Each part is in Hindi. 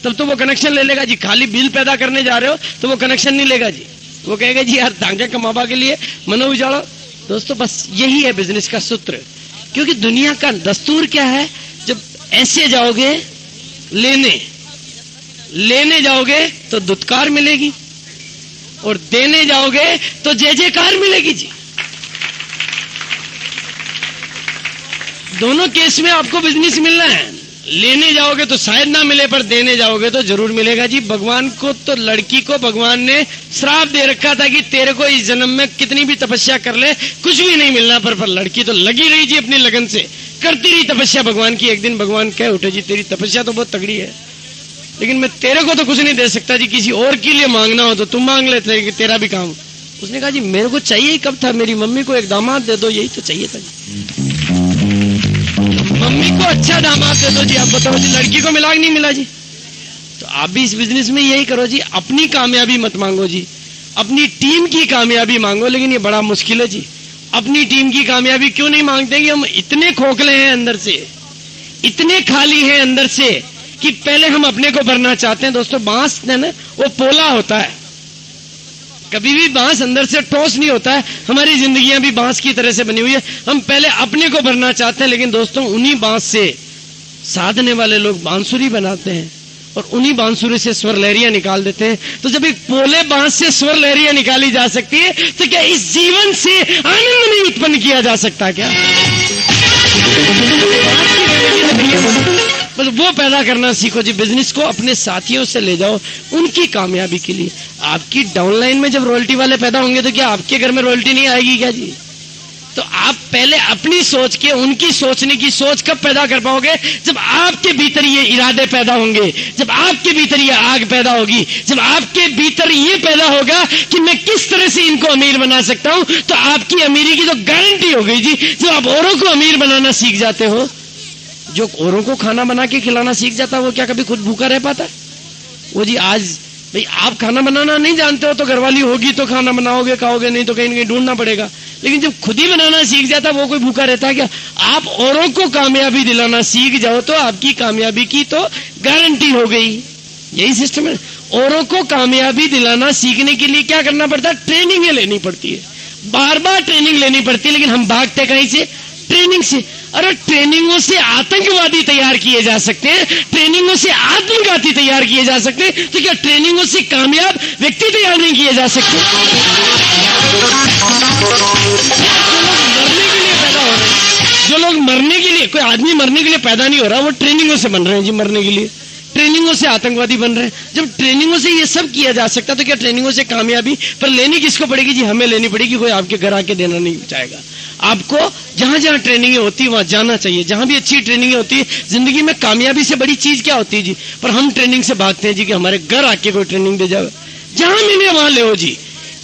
तब तो वो कनेक्शन ले लेगा जी। खाली बिल पैदा करने जा रहे हो तो वो कनेक्शन नहीं लेगा जी। वो कहेगा जी यार तांगे कमाबा के लिए मनो उजाड़ो। दोस्तों बस यही है बिजनेस का सूत्र। क्योंकि दुनिया का दस्तूर क्या है, जब ऐसे जाओगे लेने जाओगे तो दुत्कार मिलेगी और देने जाओगे तो जय जयकार मिलेगी जी। दोनों केस में आपको बिजनेस मिलना है। लेने जाओगे तो शायद ना मिले, पर देने जाओगे तो जरूर मिलेगा जी। भगवान को तो लड़की को भगवान ने श्राप दे रखा था कि तेरे को इस जन्म में कितनी भी तपस्या कर ले कुछ भी नहीं मिलना, पर लड़की तो लगी रही जी अपनी लगन से, करती रही तपस्या भगवान की। एक दिन भगवान कह उठे जी तेरी तपस्या तो बहुत तगड़ी है, लेकिन मैं तेरे को तो कुछ नहीं दे सकता जी, किसी और के लिए मांगना हो तो तुम मांग लेते कि तेरा भी काम। उसने कहा जी मेरे को चाहिए ही कब था, मेरी मम्मी को एक दामाद दे दो, यही तो चाहिए था जी। मम्मी को अच्छा दामाद दे दो जी, आप बताओ जी लड़की को मिला कि नहीं मिला जी। तो आप भी इस बिजनेस में यही करो जी, अपनी कामयाबी मत मांगो जी, अपनी टीम की कामयाबी मांगो। लेकिन ये बड़ा मुश्किल है जी। अपनी टीम की कामयाबी क्यों नहीं मांगते कि हम इतने खोखले हैं अंदर से, इतने खाली हैं अंदर से कि पहले हम अपने को भरना चाहते हैं। दोस्तों बांस है ना, वो पोला होता है, कभी भी बांस अंदर से ठोस नहीं होता है। हमारी जिंदगियां भी बांस की तरह से बनी हुई है। हम पहले अपने को भरना चाहते हैं, लेकिन दोस्तों उन्हीं बांस से साधने वाले लोग बांसुरी बनाते हैं और उन्हीं बांसुरी से स्वर लहरियां निकाल देते हैं। तो जब एक पोले बांस से स्वर लहरियां निकाली जा सकती है तो क्या इस जीवन से आनंद नहीं उत्पन्न किया जा सकता क्या? बस वो पैदा करना सीखो जी। बिजनेस को अपने साथियों से ले जाओ उनकी कामयाबी के लिए। आपकी डाउनलाइन में जब रॉयल्टी वाले पैदा होंगे तो क्या आपके घर में रॉयल्टी नहीं आएगी क्या जी? तो आप पहले अपनी सोच के उनकी सोचने की सोच कब पैदा कर पाओगे? जब आपके भीतर ये इरादे पैदा होंगे, जब आपके भीतर ये आग पैदा होगी, जब आपके भीतर ये पैदा होगा कि मैं किस तरह से इनको अमीर बना सकता हूं, तो आपकी अमीरी की तो गारंटी हो गई जी। जब आप औरों को अमीर बनाना सीख जाते हो, जो औरों को खाना बना के खिलाना सीख जाता है वो क्या कभी खुद भूखा रह पाता है? वो जी आज भाई आप खाना बनाना नहीं जानते हो तो घरवाली होगी तो खाना बनाओगे, खाओगे, नहीं तो कहीं ना कहीं ढूंढना पड़ेगा। लेकिन जब खुद ही बनाना सीख जाता है वो कोई भूखा रहता है क्या? आप औरों को कामयाबी दिलाना सीख जाओ तो आपकी कामयाबी की तो गारंटी हो गई। यही सिस्टम है। औरों को कामयाबी दिलाना सीखने के लिए क्या करना पड़ता है? ट्रेनिंग लेनी पड़ती है, बार बार ट्रेनिंग लेनी पड़ती है। लेकिन हम भागते कहीं से? ट्रेनिंग से। अरे ट्रेनिंगों से आतंकवादी तैयार किए जा सकते हैं, ट्रेनिंगों से आत्मघाती तैयार किए जा सकते हैं, तो क्या ट्रेनिंगों से कामयाब व्यक्ति तैयार नहीं किए जा सकते? जो लोग मरने के लिए, कोई आदमी मरने के लिए पैदा नहीं हो रहा, वो ट्रेनिंगों से बन रहे हैं जी। मरने के लिए ट्रेनिंगों से आतंकवादी बन रहे हैं। जब ट्रेनिंगों से ये सब किया जा सकता तो क्या ट्रेनिंगों से कामयाबी पर लेनी किसको पड़ेगी जी? हमें लेनी पड़ेगी। कोई आपके घर आके देना नहीं चाहेगा। आपको जहां जहां ट्रेनिंग होती है वहां जाना चाहिए। जहां भी अच्छी ट्रेनिंग होती है, जिंदगी में कामयाबी से बड़ी चीज क्या होती है जी? पर हम ट्रेनिंग से भागते हैं जी कि हमारे घर आके कोई ट्रेनिंग दे जाए। जहां मिले वहां ले जी।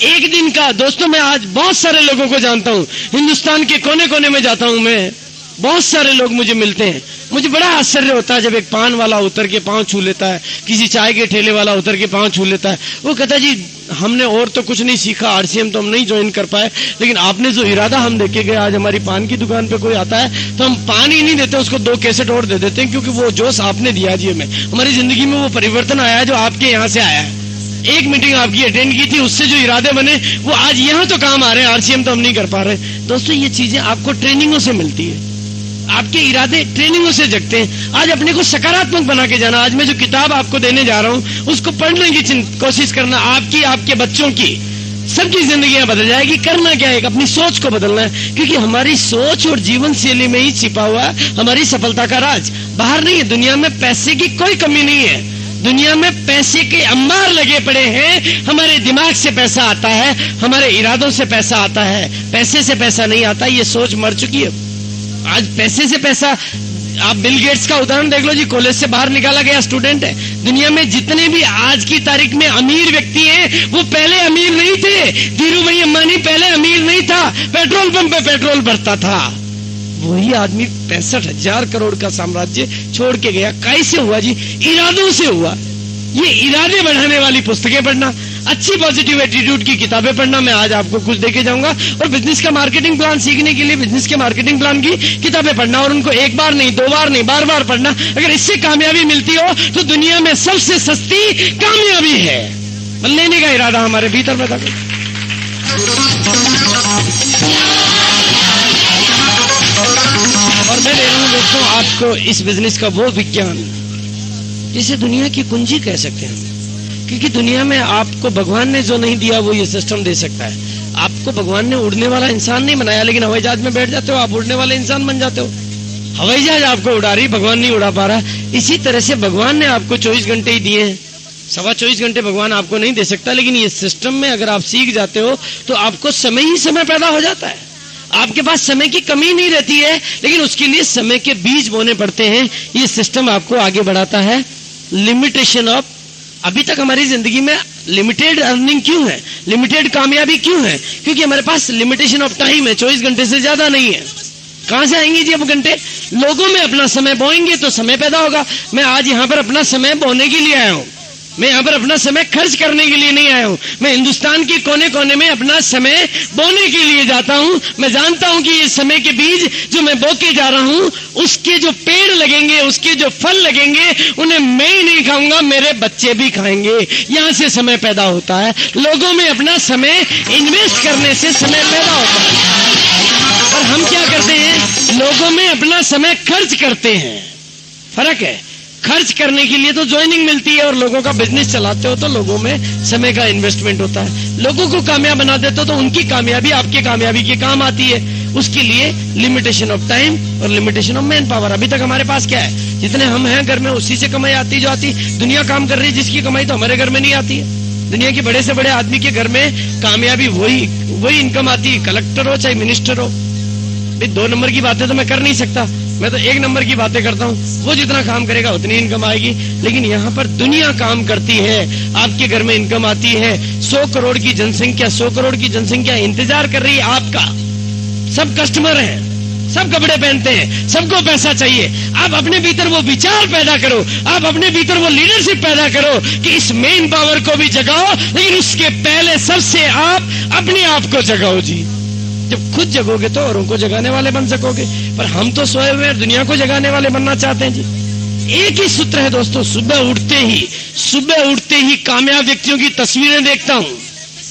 एक दिन का दोस्तों, मैं आज बहुत सारे लोगों को जानता हूं, हिंदुस्तान के कोने कोने में जाता हूं मैं, बहुत सारे लोग मुझे मिलते हैं। मुझे बड़ा आश्चर्य होता है जब एक पान वाला उतर के पांव छू लेता है, किसी चाय के ठेले वाला उतर के पांव छू लेता है। वो कहता है जी हमने और तो कुछ नहीं सीखा, आरसीएम तो हम नहीं ज्वाइन कर पाए, लेकिन आपने जो इरादा हम देखे गए, आज हमारी पान की दुकान पे कोई आता है तो हम पान ही नहीं देते, उसको 2 कैसेट और दे देते हैं, क्योंकि वो जोश आपने दिया जी हमें। हमारी जिंदगी में वो परिवर्तन आया जो आपके यहाँ से आया है। एक मीटिंग आपकी अटेंड की थी, उससे जो इरादे बने वो आज यहाँ तो काम आ रहे हैं, आरसीएम तो हम नहीं कर पा रहे। दोस्तों ये चीजें आपको ट्रेनिंगों से मिलती है, आपके इरादे ट्रेनिंगों से जगते हैं। आज अपने को सकारात्मक बना के जाना। आज मैं जो किताब आपको देने जा रहा हूं उसको पढ़ने की कोशिश करना। आपकी, आपके बच्चों की, सबकी जिंदगियां बदल जाएगी। करना क्या है? अपनी सोच को बदलना है, क्योंकि हमारी सोच और जीवन शैली में ही छिपा हुआ है हमारी सफलता का राज। बाहर नहीं है। दुनिया में पैसे की कोई कमी नहीं है, दुनिया में पैसे के अंबार लगे पड़े हैं। हमारे दिमाग से पैसा आता है, हमारे इरादों से पैसा आता है, पैसे से पैसा नहीं आता। ये सोच मर चुकी है। आज पैसे से पैसा, आप बिल गेट्स का उदाहरण देख लो जी, कॉलेज से बाहर निकाला गया स्टूडेंट है। दुनिया में जितने भी आज की तारीख में अमीर व्यक्ति हैं वो पहले अमीर नहीं थे। धीरू भाई अंबानी पहले अमीर नहीं था, पेट्रोल पंप पे पेट्रोल भरता था। वही आदमी 65,000 करोड़ का साम्राज्य छोड़ के गया। कैसे हुआ जी? इरादों से हुआ। ये इरादे बढ़ाने वाली पुस्तकें पढ़ना। अच्छी पॉजिटिव एटीट्यूड की किताबें पढ़ना, मैं आज आपको कुछ देके जाऊंगा, और बिजनेस का मार्केटिंग प्लान सीखने के लिए बिजनेस के मार्केटिंग प्लान की किताबें पढ़ना, और उनको एक बार नहीं, 2 बार नहीं, बार बार पढ़ना। अगर इससे कामयाबी मिलती हो तो दुनिया में सबसे सस्ती कामयाबी है। लेने का इरादा हमारे भीतर पैदा करो। और मैं दे रहा हूं दोस्तों आपको इस बिजनेस का वो विज्ञान जिसे दुनिया की कुंजी कह सकते हैं, क्योंकि दुनिया में आपको भगवान ने जो नहीं दिया वो ये सिस्टम दे सकता है। आपको भगवान ने उड़ने वाला इंसान नहीं बनाया, लेकिन हवाई जहाज में बैठ जाते हो, आप उड़ने वाले इंसान बन जाते हो। हवाई जहाज आपको उड़ा रही, भगवान नहीं उड़ा पा रहा। इसी तरह से भगवान ने आपको 24 घंटे ही दिए हैं, 24.25 घंटे भगवान आपको नहीं दे सकता, लेकिन ये सिस्टम में अगर आप सीख जाते हो तो आपको समय ही समय पैदा हो जाता है। आपके पास समय की कमी नहीं रहती है, लेकिन उसके लिए समय के बीज बोने पड़ते हैं। ये सिस्टम आपको आगे बढ़ाता है। लिमिटेशन ऑफ, अभी तक हमारी जिंदगी में लिमिटेड अर्निंग क्यों है, लिमिटेड कामयाबी क्यों है? क्योंकि हमारे पास लिमिटेशन ऑफ टाइम है, 24 घंटे से ज्यादा नहीं है। कहां से आएंगे जी अब घंटे? लोगों में अपना समय बोएंगे तो समय पैदा होगा। मैं आज यहां पर अपना समय बोने के लिए आया हूं, मैं यहां पर अपना समय खर्च करने के लिए नहीं आया हूं। मैं हिंदुस्तान के कोने कोने में अपना समय बोने के लिए जाता हूं। मैं जानता हूं कि ये समय के बीज जो मैं बो के जा रहा हूं, उसके जो पेड़ लगेंगे, उसके जो फल लगेंगे, उन्हें मैं ही नहीं खाऊंगा, मेरे बच्चे भी खाएंगे। यहां से समय पैदा होता है। लोगों में अपना समय इन्वेस्ट करने से समय पैदा होता है। और हम क्या करते हैं? लोगों में अपना समय खर्च करते हैं। फर्क है। खर्च करने के लिए तो ज्वाइनिंग मिलती है, और लोगों का बिजनेस चलाते हो तो लोगों में समय का इन्वेस्टमेंट होता है। लोगों को कामयाब बना देते हो तो उनकी कामयाबी आपकी कामयाबी के काम आती है। उसके लिए लिमिटेशन ऑफ टाइम और लिमिटेशन ऑफ मैन पावर। अभी तक हमारे पास क्या है? जितने हम हैं घर में, उसी से कमाई आती जो आती। दुनिया काम कर रही है जिसकी कमाई तो हमारे घर में नहीं आती है। दुनिया के बड़े से बड़े आदमी के घर में कामयाबी वही इनकम आती है, कलेक्टर हो चाहे मिनिस्टर हो। 2 नंबर की बातें तो मैं कर नहीं सकता, मैं तो 1 नंबर की बातें करता हूँ। वो जितना काम करेगा उतनी इनकम आएगी। लेकिन यहाँ पर दुनिया काम करती है, आपके घर में इनकम आती है। 100 करोड़ की जनसंख्या इंतजार कर रही है आपका। सब कस्टमर हैं, सब कपड़े पहनते हैं, सबको पैसा चाहिए। आप अपने भीतर वो विचार पैदा करो, आप अपने भीतर वो लीडरशिप पैदा करो कि इस मेन पावर को भी जगाओ, लेकिन उसके पहले सबसे आप अपने आप को जगाओ जी। जब खुद जगोगे तो औरों को जगाने वाले बन सकोगे। पर हम तो सोए हुए दुनिया को जगाने वाले बनना चाहते हैं जी। एक ही सूत्र है दोस्तों, सुबह उठते ही कामयाब व्यक्तियों की तस्वीरें देखता हूं।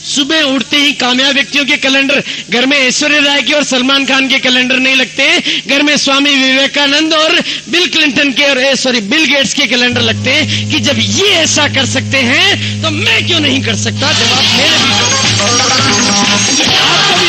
सुबह उठते ही कामयाब व्यक्तियों के कैलेंडर, घर में ऐश्वर्या राय के और सलमान खान के कैलेंडर नहीं लगते, घर में स्वामी विवेकानंद और बिल क्लिंटन के और बिल गेट्स के कैलेंडर लगते हैं कि जब ये ऐसा कर सकते हैं तो मैं क्यों नहीं कर सकता। जवाब मेरे भी आपको भी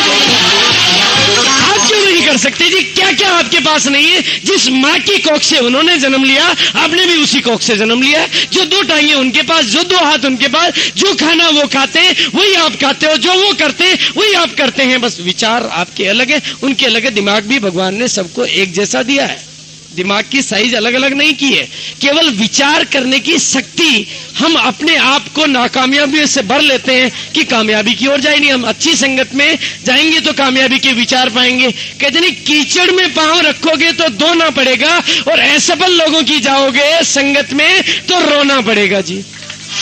आप क्यों नहीं कर सकते जी? क्या क्या आपके पास नहीं है? जिस माँ की कोख से उन्होंने जन्म लिया, आपने भी उसी कोख से जन्म लिया। जो 2 टांगें उनके पास, जो 2 हाथ उनके पास, जो खाना वो खाते हैं वही आप खाते हो, जो वो करते हैं वही आप करते हैं। बस विचार आपके अलग है, उनके अलग है। दिमाग भी भगवान ने सबको एक जैसा दिया है, दिमाग की साइज अलग अलग नहीं की है। केवल विचार करने की शक्ति हम अपने आप को नाकामयाबी से भर लेते हैं कि कामयाबी की ओर जाए नहीं। हम अच्छी संगत में जाएंगे तो कामयाबी के विचार पाएंगे। कहते नहीं, कीचड़ में पांव रखोगे तो धोना पड़ेगा, और असफल लोगों की जाओगे संगत में तो रोना पड़ेगा जी।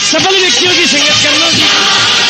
सफल व्यक्तियों की संगत कर लो जी,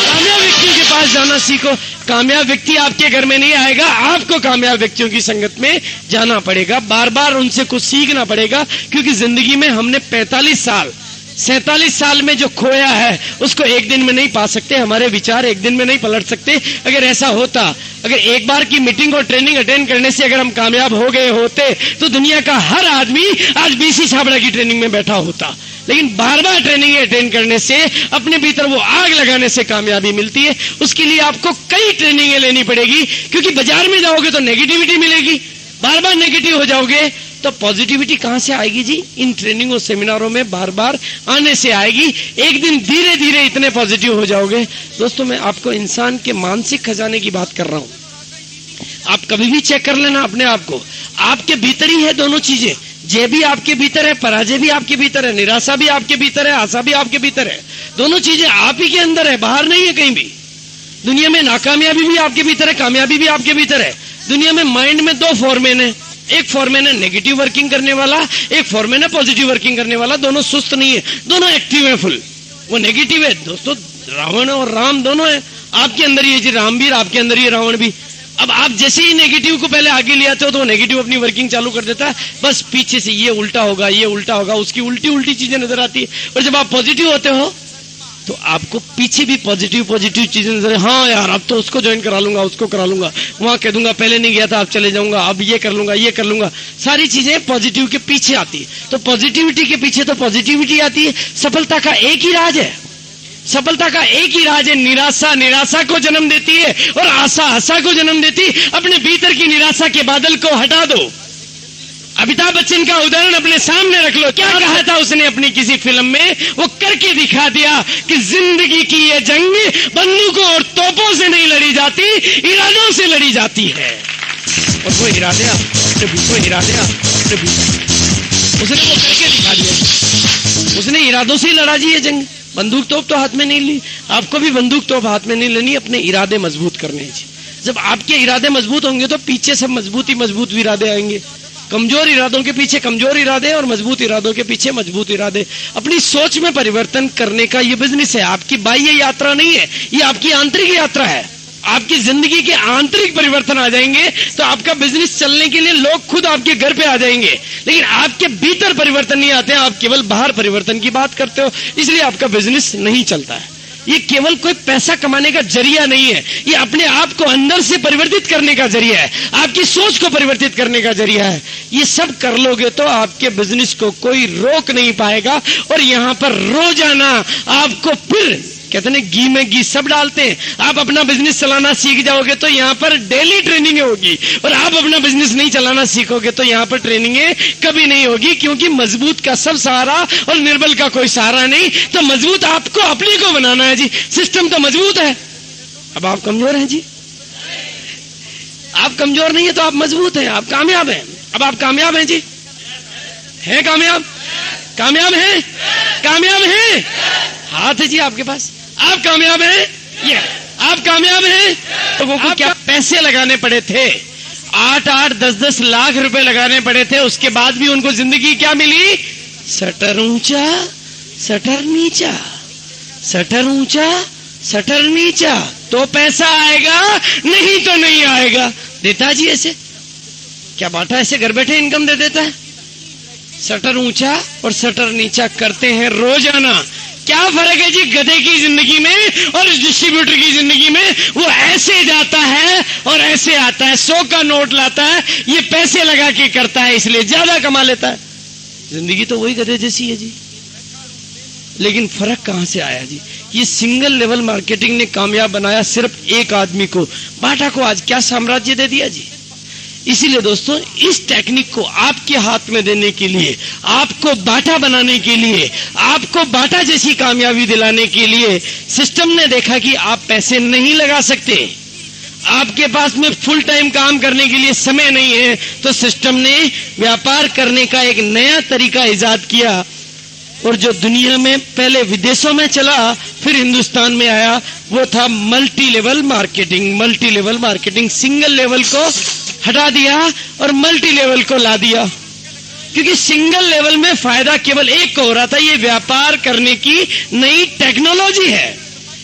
कामयाब व्यक्तियों के पास जाना सीखो। कामयाब व्यक्ति आपके घर में नहीं आएगा, आपको कामयाब व्यक्तियों की संगत में जाना पड़ेगा, बार बार उनसे कुछ सीखना पड़ेगा। क्योंकि जिंदगी में हमने 47 साल में जो खोया है उसको एक दिन में नहीं पा सकते। हमारे विचार एक दिन में नहीं पलट सकते। अगर ऐसा होता, अगर एक बार की मीटिंग और ट्रेनिंग अटेंड करने से अगर हम कामयाब हो गए होते तो दुनिया का हर आदमी आज बीसी छाबड़ा की ट्रेनिंग में बैठा होता। लेकिन बार बार ट्रेनिंग अटेंड करने से, अपने भीतर वो आग लगाने से कामयाबी मिलती है। उसके लिए आपको कई ट्रेनिंगें लेनी पड़ेगी, क्योंकि बाजार में जाओगे तो नेगेटिविटी मिलेगी, बार बार नेगेटिव हो जाओगे तो पॉजिटिविटी कहां से आएगी जी? इन ट्रेनिंगों सेमिनारों में बार बार आने से आएगी। एक दिन धीरे धीरे इतने पॉजिटिव हो जाओगे। दोस्तों, मैं आपको इंसान के मानसिक खजाने की बात कर रहा हूं। आप कभी भी चेक कर लेना अपने आप को, आपके भीतर ही है दोनों चीजें। जय भी आपके भीतर है, पराजय भी आपके भीतर है, निराशा भी आपके भीतर है, आशा भी आपके भीतर है। दोनों चीजें आप ही के अंदर है, बाहर नहीं है कहीं भी। दुनिया में नाकामयाबी भी आपके भीतर है, कामयाबी भी आपके भीतर है। दुनिया में माइंड में 2 फॉरमैन है, एक फॉरमैन है नेगेटिव वर्किंग करने वाला, एक फॉरमैन है पॉजिटिव वर्किंग करने वाला। दोनों सुस्त नहीं है, दोनों एक्टिव है, फुल। वो नेगेटिव है दोस्तों, रावण और राम दोनों है, आपके अंदर ही है जी राम भी, आपके अंदर ही रावण भी। अब आप जैसे ही नेगेटिव को पहले आगे ले आते हो तो नेगेटिव अपनी वर्किंग चालू कर देता है, बस पीछे से ये उल्टा होगा, ये उल्टा होगा, उसकी उल्टी उल्टी चीजें नजर आती है। और जब आप पॉजिटिव होते हो तो आपको पीछे भी पॉजिटिव पॉजिटिव चीजें नजर, हाँ यार अब तो उसको ज्वाइन करा लूंगा, उसको करा लूंगा, वहां कह दूंगा पहले नहीं गया था अब चले जाऊंगा, अब ये कर लूंगा, ये कर लूंगा। सारी चीजें पॉजिटिव के पीछे आती है। तो पॉजिटिविटी के पीछे तो पॉजिटिविटी आती है। सफलता का एक ही राज है, सफलता का एक ही राज है, निराशा निराशा को जन्म देती है और आशा आशा को जन्म देती है। अपने भीतर की निराशा के बादल को हटा दो। अमिताभ बच्चन का उदाहरण अपने सामने रख लो। क्या कहा था उसने अपनी किसी फिल्म में, वो करके दिखा दिया कि जिंदगी की ये जंग बंदूकों और तोपों से नहीं लड़ी जाती, इरादों से लड़ी जाती है। और वो इरादे अपने भीतर, इरादे अपने भीतर उसने वो करके दिखा दिया। उसने इरादों से ही लड़ा जी ये जंग। बंदूक तोप तो हाथ में नहीं ली, आपको भी बंदूक तोप हाथ में नहीं लेनी, अपने इरादे मजबूत करने जी। जब आपके इरादे मजबूत होंगे तो पीछे सब मजबूत ही मजबूत इरादे आएंगे। कमजोर इरादों के पीछे कमजोर इरादे और मजबूत इरादों के पीछे मजबूत इरादे। अपनी सोच में परिवर्तन करने का ये बिजनेस है। आपकी बाह्य यात्रा नहीं है, ये आपकी आंतरिक यात्रा है। आपकी जिंदगी के आंतरिक परिवर्तन आ जाएंगे तो आपका बिजनेस चलने के लिए लोग खुद आपके घर पे आ जाएंगे। लेकिन आपके भीतर परिवर्तन नहीं आते हैं, आप केवल बाहर परिवर्तन की बात करते हो, इसलिए आपका बिजनेस नहीं चलता है। ये केवल कोई पैसा कमाने का जरिया नहीं है, ये अपने आप को अंदर से परिवर्तित करने का जरिया है, आपकी सोच को परिवर्तित करने का जरिया है। ये सब कर लोगे तो आपके बिजनेस को कोई रोक नहीं पाएगा। और यहां पर रोजाना आपको फिर कहते हैं घी में घी सब डालते हैं। आप अपना बिजनेस चलाना सीख जाओगे तो यहाँ पर डेली ट्रेनिंग होगी, और आप अपना बिजनेस नहीं चलाना सीखोगे तो यहाँ पर ट्रेनिंग कभी नहीं होगी। क्योंकि मजबूत का सब सहारा और निर्बल का कोई सहारा नहीं। तो मजबूत आपको अपने को बनाना है जी। सिस्टम तो मजबूत है, अब आप कमजोर हैं जी। आप कमजोर नहीं है तो आप मजबूत हैं, आप कामयाब हैं। अब आप कामयाब हैं जी, हैं कामयाब, कामयाब हैं, कामयाब हैं, हाथ है जी आपके पास। आप कामयाब हैं, ये आप कामयाब हैं। लोगों को क्या पैसे लगाने पड़े थे, 8-8, 10-10 लाख रुपए लगाने पड़े थे, उसके बाद भी उनको जिंदगी क्या मिली, सटर ऊंचा सटर नीचा, सटर ऊंचा सटर नीचा। तो पैसा आएगा, नहीं तो नहीं आएगा। देता जी ऐसे क्या बाटा ऐसे घर बैठे इनकम दे देता है। सटर ऊंचा और सटर नीचा करते हैं रोजाना। क्या फर्क है जी गधे की जिंदगी में और डिस्ट्रीब्यूटर की जिंदगी में। वो ऐसे जाता है और ऐसे आता है, 100 का नोट लाता है, ये पैसे लगा के करता है इसलिए ज्यादा कमा लेता है। जिंदगी तो वही गधे जैसी है जी। लेकिन फर्क कहां से आया जी, ये सिंगल लेवल मार्केटिंग ने कामयाब बनाया सिर्फ एक आदमी को। बाटा को आज क्या साम्राज्य दे दिया जी। इसीलिए दोस्तों इस टेक्निक को आपके हाथ में देने के लिए, आपको बाटा बनाने के लिए, आपको बाटा जैसी कामयाबी दिलाने के लिए सिस्टम ने देखा कि आप पैसे नहीं लगा सकते, आपके पास में फुल टाइम काम करने के लिए समय नहीं है, तो सिस्टम ने व्यापार करने का एक नया तरीका इजाद किया। और जो दुनिया में पहले विदेशों में चला फिर हिंदुस्तान में आया, वो था multi level marketing. Multi level marketing, single level को हटा दिया और मल्टी लेवल को ला दिया। क्योंकि सिंगल लेवल में फायदा केवल एक को हो रहा था, ये व्यापार करने की नई टेक्नोलॉजी है,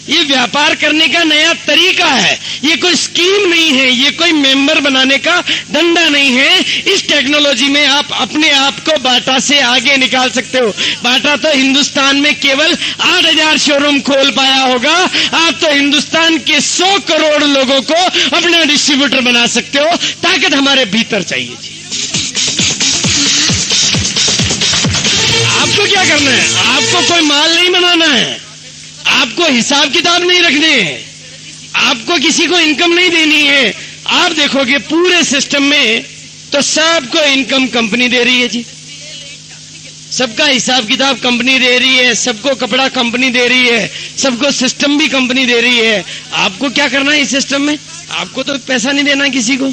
ये व्यापार करने का नया तरीका है, ये कोई स्कीम नहीं है, ये कोई मेंबर बनाने का धंधा नहीं है। इस टेक्नोलॉजी में आप अपने आप को बाटा से आगे निकाल सकते हो। बाटा तो हिंदुस्तान में केवल 8,000 शोरूम खोल पाया होगा, आप तो हिंदुस्तान के 100 करोड़ लोगों को अपना डिस्ट्रीब्यूटर बना सकते हो। ताकत हमारे भीतर चाहिए जी। आपको क्या करना है, आपको कोई माल नहीं बनाना है, आपको हिसाब किताब नहीं रखने हैं, आपको किसी को इनकम नहीं देनी है। आप देखोगे पूरे सिस्टम में तो सबको इनकम कंपनी दे रही है जी, सबका हिसाब किताब कंपनी दे रही है, सबको कपड़ा कंपनी दे रही है, सबको सिस्टम भी कंपनी दे रही है। आपको क्या करना है इस सिस्टम में, आपको तो पैसा नहीं देना किसी को,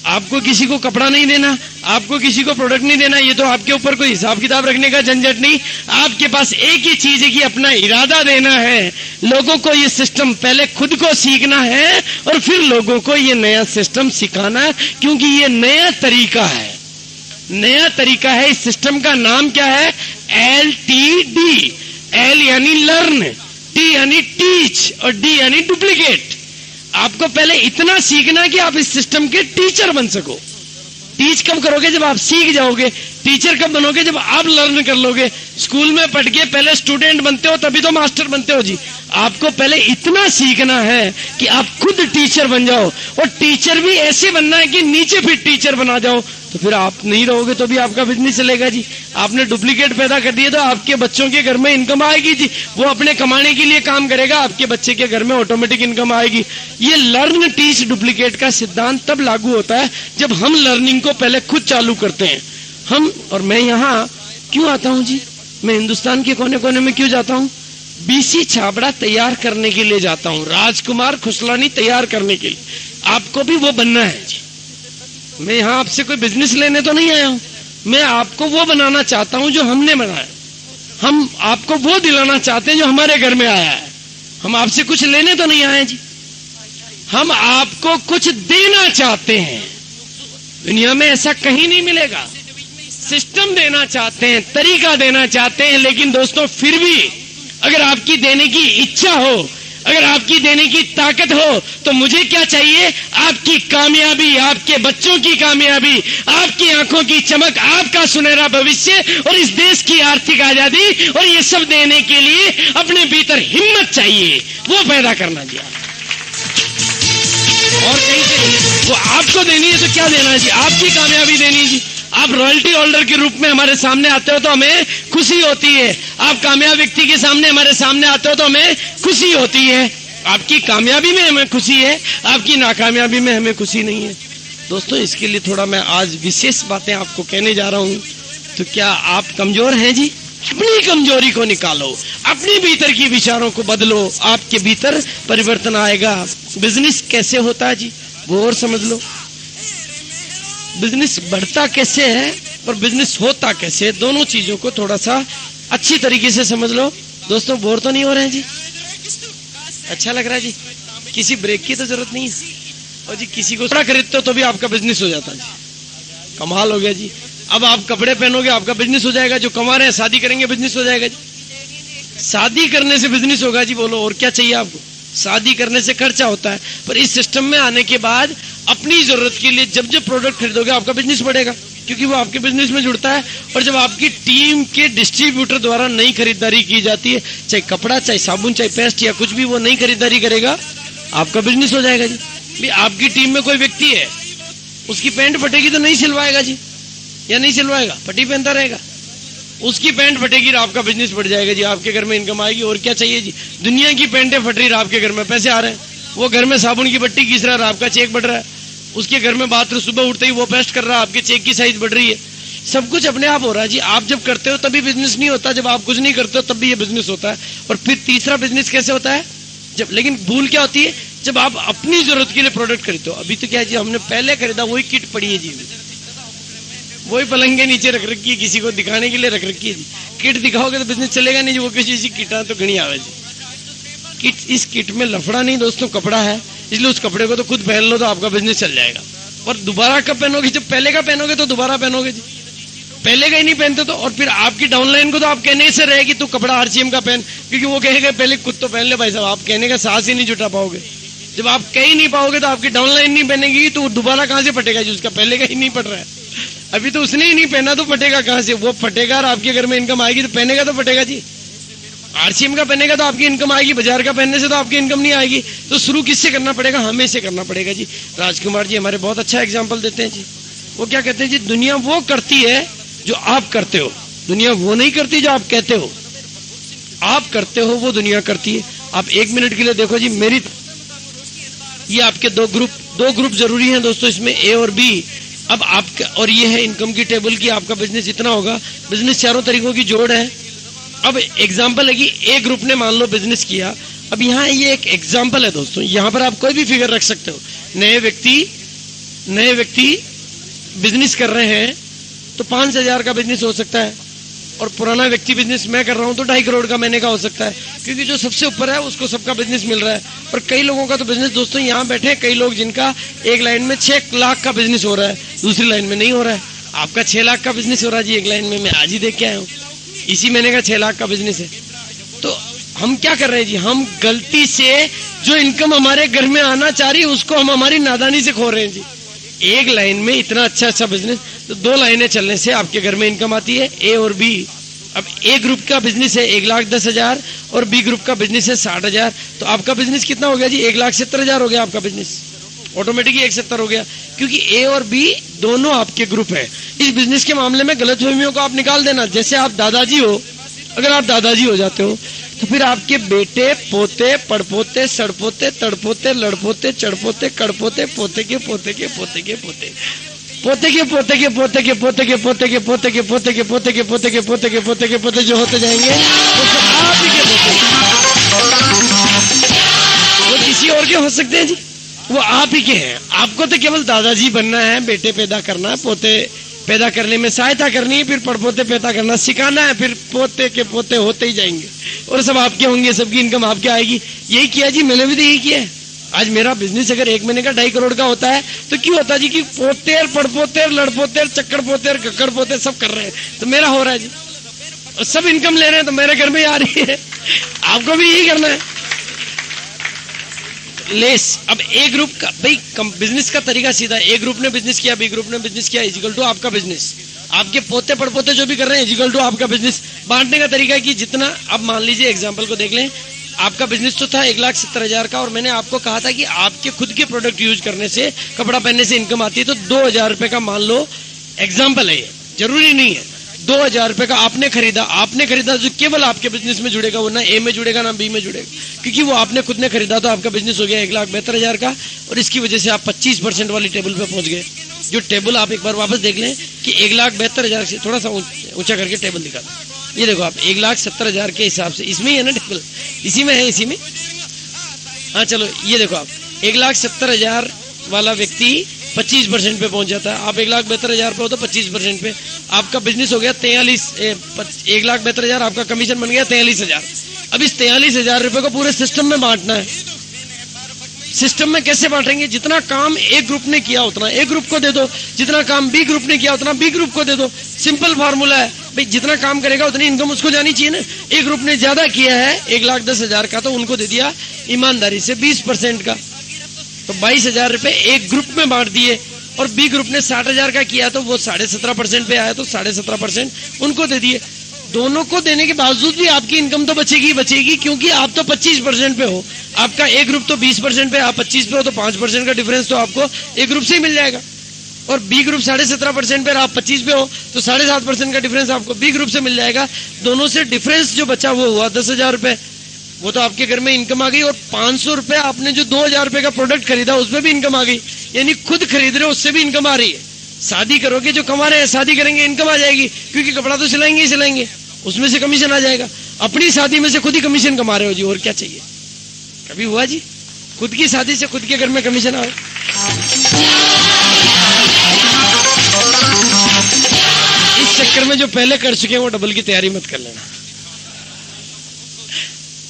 आपको किसी को कपड़ा नहीं देना, आपको किसी को प्रोडक्ट नहीं देना, ये तो आपके ऊपर कोई हिसाब किताब रखने का झंझट नहीं। आपके पास एक ही चीज है कि अपना इरादा देना है। लोगों को ये सिस्टम पहले खुद को सीखना है और फिर लोगों को ये नया सिस्टम सिखाना है, क्योंकि ये नया तरीका है, नया तरीका है। इस सिस्टम का नाम क्या है, LTD। L यानी लर्न, T यानी टीच और डी यानी डुप्लीकेट। आपको पहले इतना सीखना कि आप इस सिस्टम के टीचर बन सको। टीच कब करोगे? जब आप सीख जाओगे। टीचर कब बनोगे? जब आप लर्न कर लोगे। स्कूल में पढ़ के पहले स्टूडेंट बनते हो, तभी तो मास्टर बनते हो जी। आपको पहले इतना सीखना है कि आप खुद टीचर बन जाओ, और टीचर भी ऐसे बनना है कि नीचे फिर टीचर बना जाओ। तो फिर आप नहीं रहोगे तो भी आपका बिजनेस चलेगा जी। आपने डुप्लीकेट पैदा कर दिए तो आपके बच्चों के घर में इनकम आएगी जी। वो अपने कमाने के लिए काम करेगा, आपके बच्चे के घर में ऑटोमेटिक इनकम आएगी। ये लर्न टीच डुप्लीकेट का सिद्धांत तब लागू होता है जब हम लर्निंग को पहले खुद चालू करते हैं। हम, और मैं यहाँ क्यों आता हूँ जी? मैं हिंदुस्तान के कोने कोने में क्यों जाता हूँ? बीसी छाबड़ा तैयार करने के लिए जाता हूँ, राजकुमार खुसलानी तैयार करने के लिए। आपको भी वो बनना है जी। मैं यहाँ आपसे कोई बिजनेस लेने तो नहीं आया हूँ, मैं आपको वो बनाना चाहता हूँ जो हमने बनाया। हम आपको वो दिलाना चाहते हैं जो हमारे घर में आया है। हम आपसे कुछ लेने तो नहीं आए जी, हम आपको कुछ देना चाहते हैं। दुनिया में ऐसा कहीं नहीं मिलेगा। सिस्टम देना चाहते हैं, तरीका देना चाहते हैं, लेकिन दोस्तों फिर भी अगर आपकी देने की इच्छा हो, अगर आपकी देने की ताकत हो, तो मुझे क्या चाहिए? आपकी कामयाबी, आपके बच्चों की कामयाबी, आपकी आंखों की चमक, आपका सुनहरा भविष्य और इस देश की आर्थिक आजादी। और ये सब देने के लिए अपने भीतर हिम्मत चाहिए, वो पैदा करना चाहिए। और कहीं से वो आपको देनी है तो क्या देना है जी? आपकी कामयाबी देनी है जी। आप रॉयल्टी होल्डर के रूप में हमारे सामने आते हो तो हमें खुशी होती है। आप कामयाब व्यक्ति के सामने हमारे सामने आते हो तो हमें खुशी होती है। आपकी कामयाबी में हमें खुशी है, आपकी नाकामयाबी में हमें खुशी नहीं है। दोस्तों, इसके लिए थोड़ा मैं आज विशेष बातें आपको कहने जा रहा हूं। तो क्या आप कमजोर हैं जी? अपनी कमजोरी को निकालो, अपने भीतर की विचारों को बदलो, आपके भीतर परिवर्तन आएगा। बिजनेस कैसे होता है जी, वो और समझ लो। बिजनेस बढ़ता कैसे है और बिजनेस होता कैसे है, दोनों चीजों को थोड़ा सा अच्छी तरीके से समझ लो। दोस्तों, बोर तो नहीं हो रहे हैं जी? अच्छा लग रहा है जी? किसी ब्रेक की तो जरूरत नहीं है। और जी किसी को कपड़ा खरीदते हो तो भी आपका बिजनेस हो जाता है जी। कमाल हो गया जी। अब आप कपड़े पहनोगे, आपका बिजनेस हो जाएगा। जो कमा रहे हैं शादी करेंगे, बिजनेस हो जाएगा जी। शादी करने से बिजनेस होगा जी। बोलो, और क्या चाहिए आपको? शादी करने से खर्चा होता है, पर इस सिस्टम में आने के बाद अपनी जरूरत के लिए जब जब प्रोडक्ट खरीदोगे आपका बिजनेस बढ़ेगा, क्योंकि वो आपके बिजनेस में जुड़ता है। और जब आपकी टीम के डिस्ट्रीब्यूटर द्वारा नई खरीदारी की जाती है, चाहे कपड़ा, चाहे साबुन, चाहे पेस्ट या कुछ भी, वो नई खरीदारी करेगा, आपका बिजनेस हो जाएगा जी। भी आपकी टीम में कोई व्यक्ति है, उसकी पैंट फटेगी तो नहीं सिलवाएगा जी, या नहीं सिलवाएगा? फटी पहनता रहेगा। उसकी पैंट फटेगी तो आपका बिजनेस बढ़ जाएगा जी। आपके घर में इनकम आएगी। और क्या चाहिए जी? दुनिया की पैंटें फट रही, आपके घर में पैसे आ रहे हैं। वो घर में साबुन की पट्टी घिस रहा है, आपका चेक बढ़ रहा है। उसके घर में बाथरूम सुबह उठते ही वो पेस्ट कर रहा है, आपके चेक की साइज बढ़ रही है। सब कुछ अपने आप हो रहा है जी। आप जब करते हो तभी बिजनेस नहीं होता, जब आप कुछ नहीं करते हो तब भी ये बिजनेस होता है। और फिर तीसरा बिजनेस कैसे होता है? जब, लेकिन भूल क्या होती है? जब आप अपनी जरूरत के लिए प्रोडक्ट खरीदते हो। अभी तो क्या है जी, हमने पहले खरीदा वही किट पड़ी है जी, वही पलंग के नीचे रख रखी है, किसी को दिखाने के लिए रख रखी है जी। किट दिखाओगे तो बिजनेस चलेगा नहीं जी। वो किसी किटा तो घनी आवे जी। किट, इस किट में लफड़ा नहीं दोस्तों, कपड़ा है, इसलिए उस कपड़े को तो खुद पहन लो तो आपका बिजनेस चल जाएगा। और दोबारा कब पहनोगे? जब पहले का पहनोगे तो दोबारा पहनोगे जी। पहले का ही नहीं पहनते तो, और फिर आपकी डाउनलाइन को तो आप कहने से रहेगी तू कपड़ा आरसीएम का पहन, क्योंकि वो कहेगा पहले खुद तो पहन ले भाई साहब। आप कहने का साहस ही नहीं जुटा पाओगे। जब आप कह ही नहीं पाओगे तो आपकी डाउनलाइन नहीं पहनेगी तो दोबारा कहां से फटेगा जी? उसका पहले का ही नहीं पट रहा है। अभी तो उसने ही नहीं पहना तो फटेगा कहां से? वो फटेगा और आपके घर में इनकम आएगी तो पहनेगा तो फटेगा जी। आरसीएम का पहनेगा तो आपकी इनकम आएगी, बाजार का पहनने से तो आपकी इनकम नहीं आएगी। तो शुरू किससे करना पड़ेगा? हमें से करना पड़ेगा जी। राजकुमार जी हमारे बहुत अच्छा एग्जाम्पल देते हैं जी। वो क्या कहते हैं जी? दुनिया वो करती है जो आप करते हो, दुनिया वो नहीं करती जो आप कहते हो। आप करते हो वो दुनिया करती है। आप 1 मिनट के लिए देखो जी, मेरी ये आपके दो ग्रुप जरूरी हैं दोस्तों, इसमें ए और बी। अब आपका, और ये है इनकम की टेबल की, आपका बिजनेस इतना होगा। बिजनेस चारों तरीकों की जोड़ है। अब एग्जाम्पल है कि ए ग्रुप ने मान लो बिजनेस किया। अब यहाँ ये एक एग्जाम्पल है दोस्तों, यहाँ पर आप कोई भी फिगर रख सकते हो। नए व्यक्ति बिजनेस कर रहे हैं तो 5,000 का बिजनेस हो सकता है, और पुराना व्यक्ति बिजनेस मैं कर रहा हूं तो 2.5 करोड़ का महीने का हो सकता है, क्योंकि जो सबसे ऊपर है उसको सबका बिजनेस मिल रहा है। और कई लोगों का तो बिजनेस दोस्तों यहाँ बैठे हैं, कई लोग जिनका एक लाइन में 6 लाख का बिजनेस हो रहा है, दूसरी लाइन में नहीं हो रहा है। आपका 6 लाख का बिजनेस हो रहा है जी एक लाइन में, मैं आज ही देख के आया हूँ। इसी महीने का 6 लाख का बिजनेस है। तो हम क्या कर रहे हैं जी, हम गलती से जो इनकम हमारे घर में आना चाह रही है उसको हम हमारी नादानी से खो रहे हैं जी। एक लाइन में इतना अच्छा अच्छा बिजनेस, तो 2 लाइनें चलने से आपके घर में इनकम आती है, ए और बी। अब ए ग्रुप का बिजनेस है 1,10,000 और बी ग्रुप का बिजनेस है 60,000, तो आपका बिजनेस कितना हो गया जी, 1,70,000 हो गया आपका बिजनेस, ऑटोमेटिकली 170 हो गया, क्योंकि ए और बी दोनों आपके ग्रुप है। इस बिजनेस के मामले में गलतफहमियों को आप निकाल देना। जैसे आप दादाजी हो, अगर आप दादाजी हो जाते हो तो फिर आपके बेटे, पोते, पड़पोते, सड़पोते, तड़पोते, लड़पोते, चढ़पोते, कड़पोते, पोते के पोते के पोते के पोते, पोते के पोते के पोते के पोते के पोते के पोते के पोते के पोते के पोते के पोते के पोते के पोते जो होते जाएंगे वो सब आप ही के पोते, वो किसी और के हो सकते हैं जी, वो आप ही के हैं। आपको तो केवल दादाजी बनना है, बेटे पैदा करना है, पोते पैदा करने में सहायता करनी है, फिर पड़पोते पैदा करना सिखाना है, फिर पोते के पोते होते ही जाएंगे और सब आपके होंगे, सबकी इनकम आपके आएगी। यही किया जी, मैंने भी तो यही किया है। आज मेरा बिजनेस अगर 1 महीने का 2.5 करोड़ का होता है तो क्यों होता है जी, कि पोतेर, पड़पोतेर, लड़पोतेर, चक्कर पोतेर, कक्कर पोतेर सब कर रहे हैं, तो मेरा हो रहा है जी, और सब इनकम ले रहे हैं तो मेरे घर में आ रही है। आपको भी यही करना है। लेस अब ए ग्रुप का भाई बिजनेस का तरीका सीधा, ए ग्रुप ने बिजनेस किया, बी ग्रुप ने बिजनेस किया, इजिकल टू आपका बिजनेस, आपके पोते पड़पोते जो भी कर रहे हैं इजिकल टू आपका बिजनेस। बांटने का तरीका है कि जितना, अब मान लीजिए एग्जांपल को देख लें, आपका बिजनेस तो था 1,70,000 का और मैंने आपको कहा था कि आपके खुद के प्रोडक्ट यूज करने से, कपड़ा पहनने से इनकम आती है, तो 2,000 रुपए का मान लो एग्जाम्पल है, ये जरूरी नहीं है। 2,000 रुपए का आपने खरीदा जो केवल आपके बिजनेस में जुड़ेगा, वो ना ए में जुड़ेगा ना बी में जुड़ेगा, क्योंकि वो आपने खुद ने खरीदा, तो आपका बिजनेस हो गया 1,72,000 का, और इसकी वजह से आप 25% वाली टेबल पे पहुंच गए। जो टेबल आप एक बार वापस देख लें कि 1,72,000 से थोड़ा सा ऊंचा करके टेबल दिखा, ये देखो आप 1,70,000 के हिसाब से, इसमें ही है ना टेबल, इसी में है, इसी में। हाँ चलो ये देखो आप 1,70,000 वाला व्यक्ति 25% पे पहुंच जाता है। आप 1,72,000 पे हो तो 25% पे आपका बिजनेस हो गया 1,72,000, आपका कमीशन बन गया 43,000। अब इस 43,000 रुपए को पूरे सिस्टम में बांटना है। सिस्टम में कैसे बांटेंगे, जितना काम ए ग्रुप ने किया उतना ए ग्रुप को दे दो, जितना काम बी ग्रुप ने किया उतना बी ग्रुप को दे दो। सिंपल फार्मूला है भाई, जितना काम करेगा उतनी इनकम उसको जानी चाहिए ना। ए ग्रुप ने ज्यादा किया है 1,10,000 का, तो उनको दे दिया ईमानदारी से 20% का, तो 22,000 रुपए एक ग्रुप में बांट दिए। और बी ग्रुप ने 60,000 का किया तो वो 17.5% पे आया, तो 17.5% उनको दे दिए। दोनों को देने के बावजूद भी आपकी इनकम तो बचेगी, क्योंकि आप तो 25% पे हो, आपका ए ग्रुप तो 20% पे, आप 25 पे हो, तो 5% का डिफरेंस तो आपको ए ग्रुप से ही मिल जाएगा। और बी ग्रुप 17.5% पे, आप 25 पे हो, तो 7.5% का डिफरेंस आपको बी ग्रुप से मिल जाएगा। दोनों से डिफरेंस जो बचा वो हुआ 10,000 रुपए, वो तो आपके घर में इनकम आ गई। और 500 रुपए आपने जो 2,000 रुपए का प्रोडक्ट खरीदा उसमें भी इनकम आ गई, यानी खुद खरीद रहे हो उससे भी इनकम आ रही है। शादी करोगे, जो कमा रहे हैं शादी करेंगे, इनकम आ जाएगी, क्योंकि कपड़ा तो सिलाएंगे ही सिलाएंगे, उसमें से कमीशन आ जाएगा। अपनी शादी में से खुद ही कमीशन कमा रहे हो जी, और क्या चाहिए। कभी हुआ जी खुद की शादी से खुद के घर में कमीशन आए? इस चक्कर में जो पहले कर चुके हैं वो डबल की तैयारी मत कर लेना।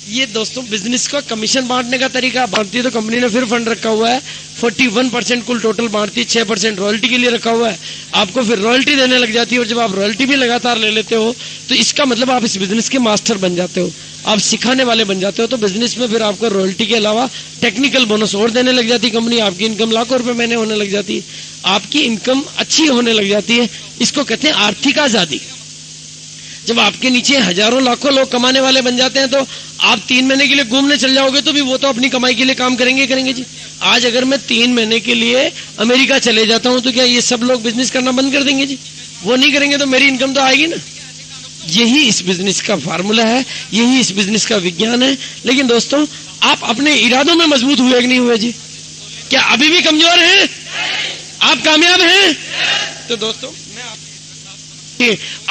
ये दोस्तों बिजनेस का कमीशन बांटने का तरीका। बांटती है तो कंपनी ने फिर फंड रखा हुआ है, 41% कुल टोटल बांटती है, 6% रॉयल्टी के लिए रखा हुआ है। आपको फिर रॉयल्टी देने लग जाती है, और जब आप रॉयल्टी भी लगातार ले लेते हो तो इसका मतलब आप इस बिजनेस के मास्टर बन जाते हो, आप सिखाने वाले बन जाते हो। तो बिजनेस में फिर आपको रॉयल्टी के अलावा टेक्निकल बोनस और देने लग जाती है कंपनी। आपकी इनकम लाखों रुपए महीने होने लग जाती है, आपकी इनकम अच्छी होने लग जाती है। इसको कहते हैं आर्थिक आजादी। जब आपके नीचे हजारों लाखों लोग कमाने वाले बन जाते हैं, तो आप 3 महीने के लिए घूमने चल जाओगे तो भी वो तो अपनी कमाई के लिए काम करेंगे जी। आज अगर मैं 3 महीने के लिए अमेरिका चले जाता हूं तो क्या ये सब लोग बिजनेस करना बंद कर देंगे जी? वो नहीं करेंगे तो मेरी इनकम तो आएगी ना। यही इस बिजनेस का फार्मूला है, यही इस बिजनेस का विज्ञान है। लेकिन दोस्तों, आप अपने इरादों में मजबूत हुए कि नहीं हुए जी? क्या अभी भी कमजोर हैं? आप कामयाब हैं? तो दोस्तों,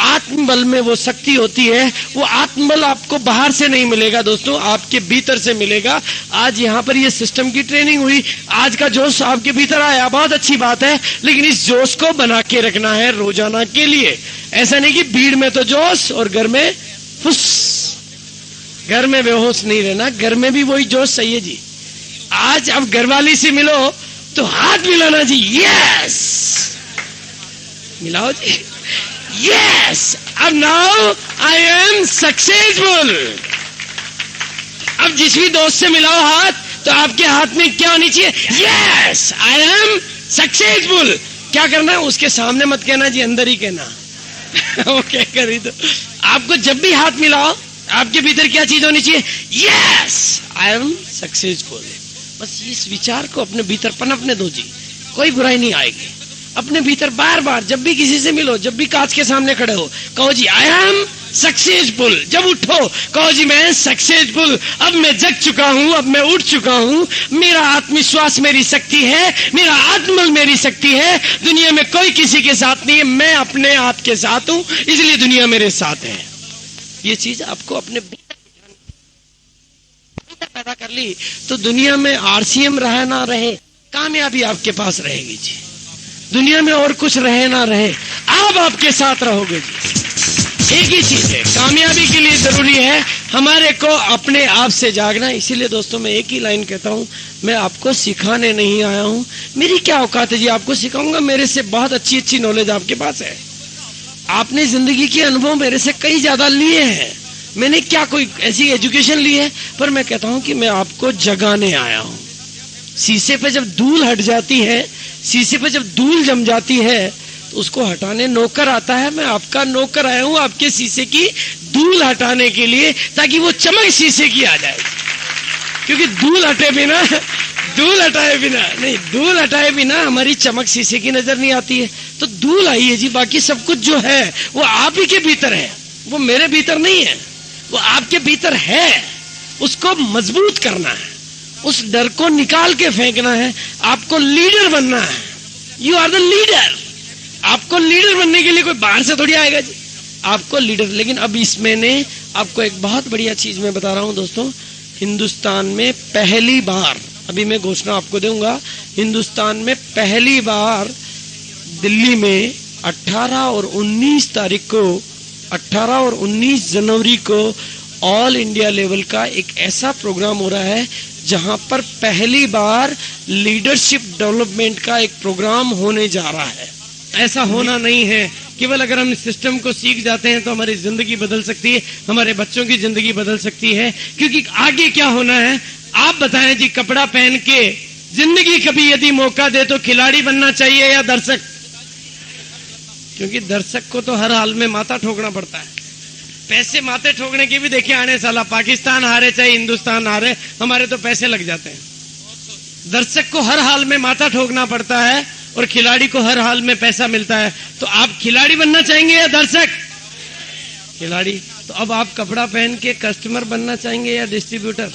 आत्मबल में वो शक्ति होती है, वो आत्मबल आपको बाहर से नहीं मिलेगा दोस्तों, आपके भीतर से मिलेगा। आज यहाँ पर ये सिस्टम की ट्रेनिंग हुई, आज का जोश आपके भीतर आया, बहुत अच्छी बात है। लेकिन इस जोश को बना के रखना है रोजाना के लिए। ऐसा नहीं कि भीड़ में तो जोश और घर में फुस, घर में बेहोश नहीं रहना, घर में भी वही जोश चाहिए जी। आज अब घरवाली से मिलो तो हाथ मिलाना जी, यस मिलाओ जी, Yes, and now I am successful. अब जिस भी दोस्त से मिलाओ हाथ, तो आपके हाथ में क्या होनी चाहिए? Yes I am successful. क्या करना है? उसके सामने मत कहना जी, अंदर ही कहना। वो कह कर ही तो आपको जब भी हाथ मिलाओ, आपके भीतर क्या चीज होनी चाहिए? Yes I am successful. बस इस विचार को अपने भीतर पनपने दो जी, कोई बुराई नहीं आएगी। अपने भीतर बार बार जब भी किसी से मिलो, जब भी कांच के सामने खड़े हो, कहो जी आई एम सक्सेसफुल। जब उठो कहो जी मैं सक्सेसफुल, अब मैं जग चुका हूं, अब मैं उठ चुका हूं, मेरा आत्मविश्वास मेरी शक्ति है, मेरा आत्मबल मेरी शक्ति है, दुनिया में कोई किसी के साथ नहीं है, मैं अपने आप के साथ हूं, इसलिए दुनिया मेरे साथ है। ये चीज आपको अपने पैदा कर ली तो दुनिया में आरसीएम रहे ना रहे, कामयाबी आपके पास रहेगी जी। दुनिया में और कुछ रहे ना रहे, आप आपके साथ रहोगे जी। एक ही चीज है, कामयाबी के लिए जरूरी है हमारे को अपने आप से जागना। इसीलिए दोस्तों मैं एक ही लाइन कहता हूं, मैं आपको सिखाने नहीं आया हूं। मेरी क्या औकात है जी आपको सिखाऊंगा? मेरे से बहुत अच्छी अच्छी नॉलेज आपके पास है, आपने जिंदगी के अनुभव मेरे से कई ज्यादा लिए हैं। मैंने क्या कोई ऐसी एजुकेशन ली है? पर मैं कहता हूं कि मैं आपको जगाने आया हूं। शीशे पे जब धूल हट जाती है, शीशे पे जब धूल जम जाती है, तो उसको हटाने नौकर आता है। मैं आपका नौकर आया हूं आपके शीशे की धूल हटाने के लिए, ताकि वो चमक शीशे की आ जाए। क्योंकि धूल हटाए बिना हमारी चमक शीशे की नजर नहीं आती है। तो धूल आई है जी, बाकी सब कुछ जो है वो आप ही के भीतर है, वो मेरे भीतर नहीं है, वो आपके भीतर है। उसको मजबूत करना है, उस डर को निकाल के फेंकना है। आपको लीडर बनना है, यू आर द लीडर। आपको लीडर बनने के लिए कोई बाहर से थोड़ी आएगा जी, आपको लीडर। लेकिन अब इसमें ने आपको एक बहुत बढ़िया चीज मैं बता रहा हूं दोस्तों, हिंदुस्तान में पहली बार, अभी मैं घोषणा आपको दूंगा, हिंदुस्तान में पहली बार दिल्ली में 18 और 19 तारीख को, 18 और 19 जनवरी को ऑल इंडिया लेवल का एक ऐसा प्रोग्राम हो रहा है जहां पर पहली बार लीडरशिप डेवलपमेंट का एक प्रोग्राम होने जा रहा है। ऐसा होना नहीं है केवल अगर हम इस सिस्टम को सीख जाते हैं तो हमारी जिंदगी बदल सकती है, हमारे बच्चों की जिंदगी बदल सकती है। क्योंकि आगे क्या होना है आप बताएं जी। कपड़ा पहन के जिंदगी कभी यदि मौका दे तो खिलाड़ी बनना चाहिए या दर्शक? क्योंकि दर्शक को तो हर हाल में माथा ठोकना पड़ता है। पैसे माथे ठोकने के भी देखिए आने साला पाकिस्तान हारे चाहे हिंदुस्तान हारे, हमारे तो पैसे लग जाते हैं। दर्शक को हर हाल में माथा ठोकना पड़ता है और खिलाड़ी को हर हाल में पैसा मिलता है। तो आप खिलाड़ी बनना चाहेंगे या दर्शक? खिलाड़ी। तो अब आप कपड़ा पहन के कस्टमर बनना चाहेंगे या डिस्ट्रीब्यूटर?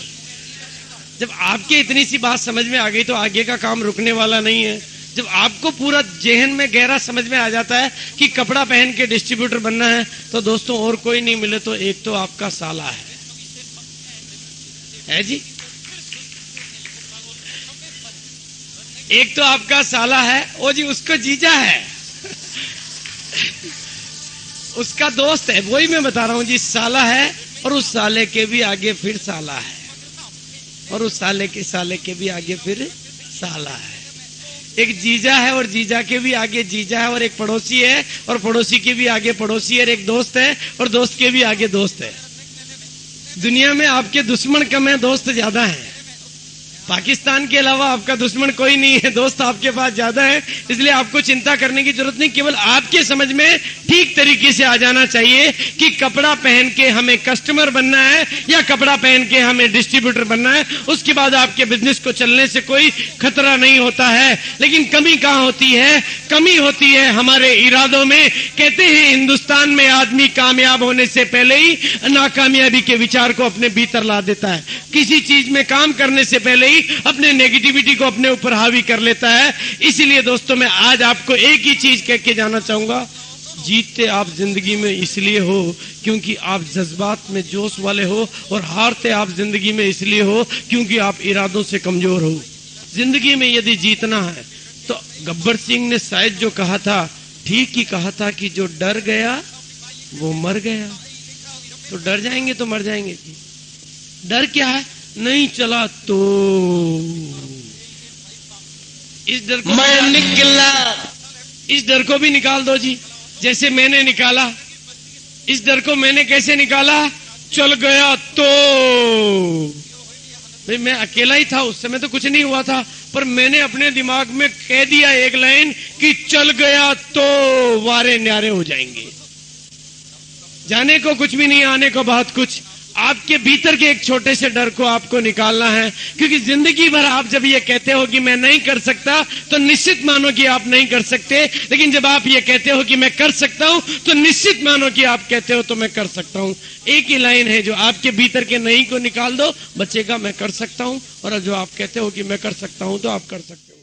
जब आपके इतनी सी बात समझ में आ गई तो आगे का काम रुकने वाला नहीं है। जब आपको पूरा जेहन में गहरा समझ में आ जाता है कि कपड़ा पहन के डिस्ट्रीब्यूटर बनना है, तो दोस्तों और कोई नहीं मिले तो एक तो आपका साला है जी, एक तो आपका साला है, वो जी उसको जीजा है, उसका दोस्त है, वही मैं बता रहा हूं जी, साला है और उस साले के भी आगे फिर साला है और उस साले के भी आगे फिर साला है। एक जीजा है और जीजा के भी आगे जीजा है और एक पड़ोसी है और पड़ोसी के भी आगे पड़ोसी है और एक दोस्त है और दोस्त के भी आगे दोस्त है। दुनिया में आपके दुश्मन कम है, दोस्त ज्यादा है। पाकिस्तान के अलावा आपका दुश्मन कोई नहीं है, दोस्त आपके पास ज्यादा है। इसलिए आपको चिंता करने की जरूरत नहीं, केवल आपके समझ में ठीक तरीके से आ जाना चाहिए कि कपड़ा पहन के हमें कस्टमर बनना है या कपड़ा पहन के हमें डिस्ट्रीब्यूटर बनना है। उसके बाद आपके बिजनेस को चलने से कोई खतरा नहीं होता है। लेकिन कमी कहां होती है? कमी होती है हमारे इरादों में। कहते हैं हिंदुस्तान में आदमी कामयाब होने से पहले ही नाकामयाबी के विचार को अपने भीतर ला देता है। किसी चीज में काम करने से पहले ही अपने नेगेटिविटी को अपने ऊपर हावी कर लेता है। इसीलिए दोस्तों मैं आज आपको एक ही चीज कह के जाना चाहूंगा, जीतते आप जिंदगी में इसलिए हो क्योंकि आप जज्बात में जोश वाले हो और हारते आप जिंदगी में इसलिए हो क्योंकि आप इरादों से कमजोर हो। जिंदगी में यदि जीतना है तो गब्बर सिंह ने शायद जो कहा था ठीक ही कहा था कि जो डर गया वो मर गया। तो डर जाएंगे तो मर जाएंगे जी। डर क्या है? नहीं चला तो इस डर को मैं निकला, इस डर को भी निकाल दो जी, जैसे मैंने निकाला। इस डर को मैंने कैसे निकाला? चल गया तो भाई मैं अकेला ही था, उस समय तो कुछ नहीं हुआ था, पर मैंने अपने दिमाग में कह दिया एक लाइन कि चल गया तो वारे न्यारे हो जाएंगे। जाने को कुछ भी नहीं, आने को बहुत कुछ। आपके भीतर के एक छोटे से डर को आपको निकालना है, क्योंकि जिंदगी भर आप जब ये कहते हो कि मैं नहीं कर सकता, तो निश्चित मानो कि आप नहीं कर सकते। लेकिन जब आप ये कहते हो कि मैं कर सकता हूं, तो निश्चित मानो कि आप कहते हो तो मैं कर सकता हूं। एक ही लाइन है, जो आपके भीतर के नहीं को निकाल दो, बचेगा मैं कर सकता हूं, और जो आप कहते हो कि मैं कर सकता हूं, तो आप कर सकते हो।